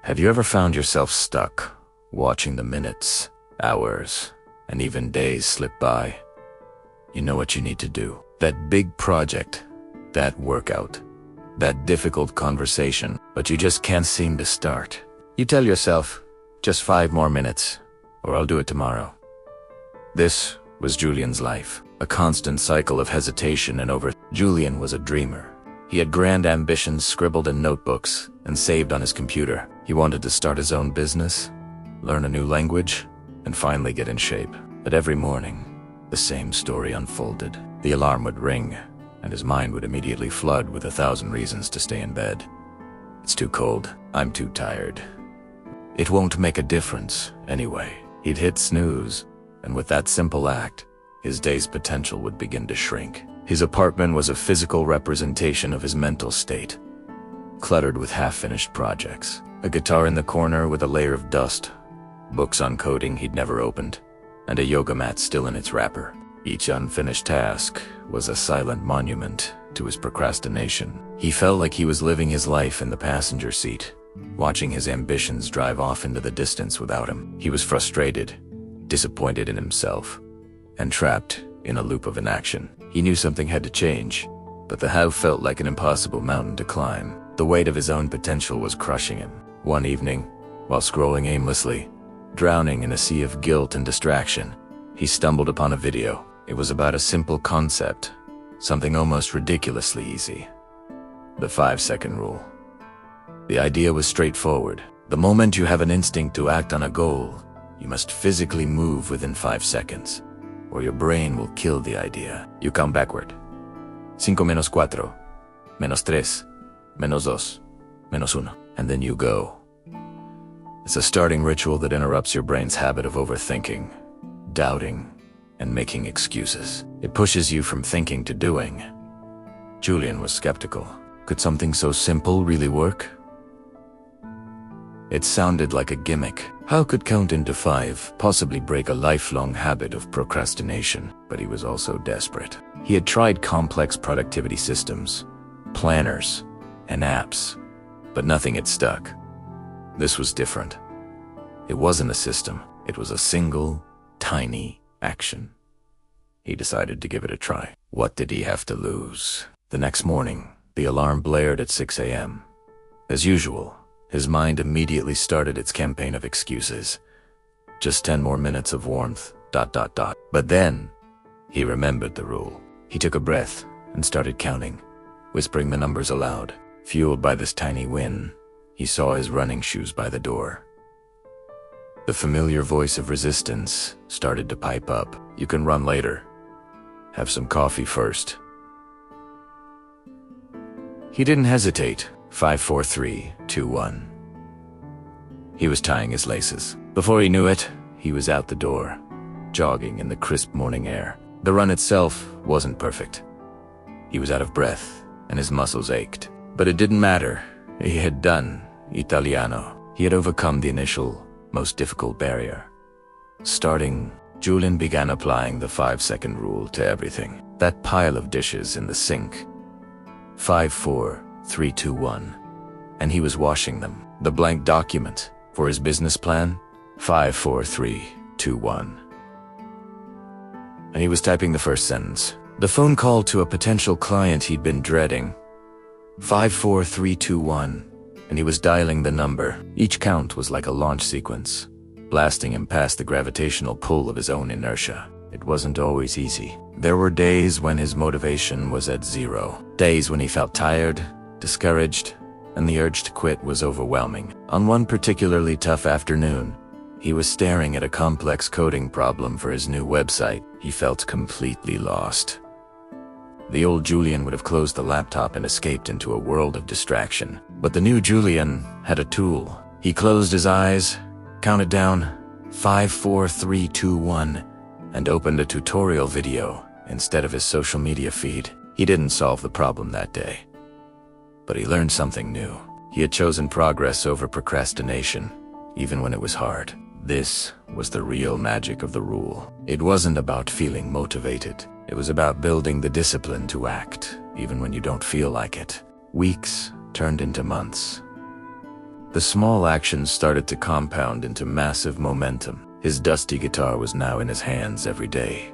Have you ever found yourself stuck, watching the minutes, hours, and even days slip by? You know what you need to do. That big project, that workout, that difficult conversation, but you just can't seem to start. You tell yourself, just 5 more minutes, or I'll do it tomorrow. This was Julian's life, a constant cycle of hesitation and Julian was a dreamer. He had grand ambitions scribbled in notebooks and saved on his computer. He wanted to start his own business, learn a new language, and finally get in shape. But every morning, the same story unfolded. The alarm would ring, and his mind would immediately flood with 1,000 reasons to stay in bed. It's too cold. I'm too tired. It won't make a difference anyway. He'd hit snooze, and with that simple act, his day's potential would begin to shrink. His apartment was a physical representation of his mental state, cluttered with half-finished projects. A guitar in the corner with a layer of dust, books on coding he'd never opened, and a yoga mat still in its wrapper. Each unfinished task was a silent monument to his procrastination. He felt like he was living his life in the passenger seat, watching his ambitions drive off into the distance without him. He was frustrated, disappointed in himself, and trapped in a loop of inaction. He knew something had to change, but the how felt like an impossible mountain to climb. The weight of his own potential was crushing him. One evening, while scrolling aimlessly, drowning in a sea of guilt and distraction, he stumbled upon a video. It was about a simple concept, something almost ridiculously easy. The 5-second rule. The idea was straightforward. The moment you have an instinct to act on a goal, you must physically move within 5 seconds, or your brain will kill the idea. You count backward. 5 menos 4, menos 3, menos 2, menos 1, and then you go. It's a starting ritual that interrupts your brain's habit of overthinking, doubting, and making excuses. It pushes you from thinking to doing. Julian was skeptical. Could something so simple really work? It sounded like a gimmick. How could counting to 5 possibly break a lifelong habit of procrastination? But he was also desperate. He had tried complex productivity systems, planners, and apps, but nothing had stuck. This was different. It wasn't a system. It was a single, tiny action. He decided to give it a try. What did he have to lose? The next morning, the alarm blared at 6 a.m. As usual, his mind immediately started its campaign of excuses. Just 10 more minutes of warmth, ... But then, he remembered the rule. He took a breath and started counting, whispering the numbers aloud. Fueled by this tiny win, he saw his running shoes by the door. The familiar voice of resistance started to pipe up. You can run later. Have some coffee first. He didn't hesitate. 5, 4, 3, 2, 1. He was tying his laces. Before he knew it, he was out the door, jogging in the crisp morning air. The run itself wasn't perfect. He was out of breath, and his muscles ached. But it didn't matter. He had done Italiano. He had overcome the initial, most difficult barrier. Starting, Julian began applying the 5-second rule to everything. That pile of dishes in the sink. 5, 4, 3, 2, 1. And he was washing them. The blank document for his business plan. 5, 4, 3, 2, 1. And he was typing the first sentence. The phone call to a potential client he'd been dreading. 5, 4, 3, 2, 1. And he was dialing the number. Each count was like a launch sequence, blasting him past the gravitational pull of his own inertia. It wasn't always easy. There were days when his motivation was at 0. Days when he felt tired, discouraged, and the urge to quit was overwhelming. On one particularly tough afternoon, he was staring at a complex coding problem for his new website. He felt completely lost. The old Julian would have closed the laptop and escaped into a world of distraction. But the new Julian had a tool. He closed his eyes, counted down 5, 4, 3, 2, 1, and opened a tutorial video instead of his social media feed. He didn't solve the problem that day, but he learned something new. He had chosen progress over procrastination, even when it was hard. This was the real magic of the rule. It wasn't about feeling motivated. It was about building the discipline to act, even when you don't feel like it. Weeks turned into months. The small actions started to compound into massive momentum. His dusty guitar was now in his hands every day,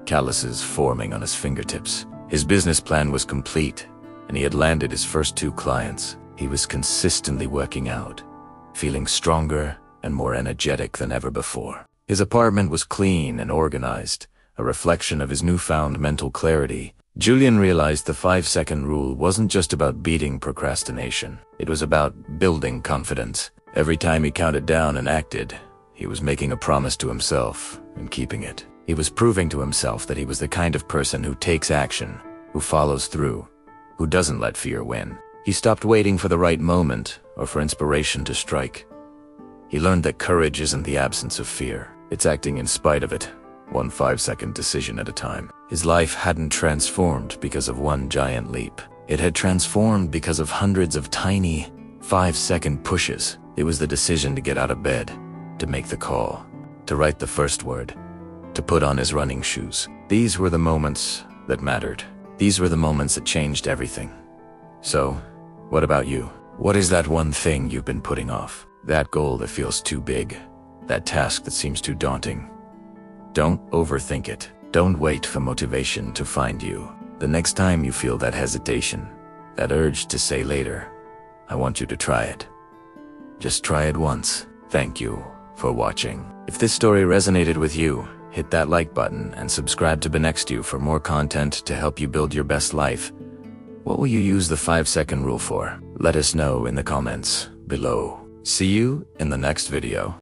calluses forming on his fingertips. His business plan was complete, and he had landed his first 2 clients. He was consistently working out, feeling stronger and more energetic than ever before. His apartment was clean and organized, a reflection of his newfound mental clarity. Julian realized the 5-second rule wasn't just about beating procrastination. It was about building confidence. Every time he counted down and acted, he was making a promise to himself and keeping it. He was proving to himself that he was the kind of person who takes action, who follows through, who doesn't let fear win. He stopped waiting for the right moment or for inspiration to strike. He learned that courage isn't the absence of fear. It's acting in spite of it, one 5-second decision at a time. His life hadn't transformed because of one giant leap. It had transformed because of hundreds of tiny 5-second pushes. It was the decision to get out of bed, to make the call, to write the first word, to put on his running shoes. These were the moments that mattered. These were the moments that changed everything. So, what about you? What is that one thing you've been putting off? That goal that feels too big? That task that seems too daunting? Don't overthink it. Don't wait for motivation to find you. The next time you feel that hesitation, that urge to say later, I want you to try it. Just try it once. Thank you for watching. If this story resonated with you, hit that like button and subscribe to BeNextYou for more content to help you build your best life. What will you use the 5-second rule for? Let us know in the comments below. See you in the next video.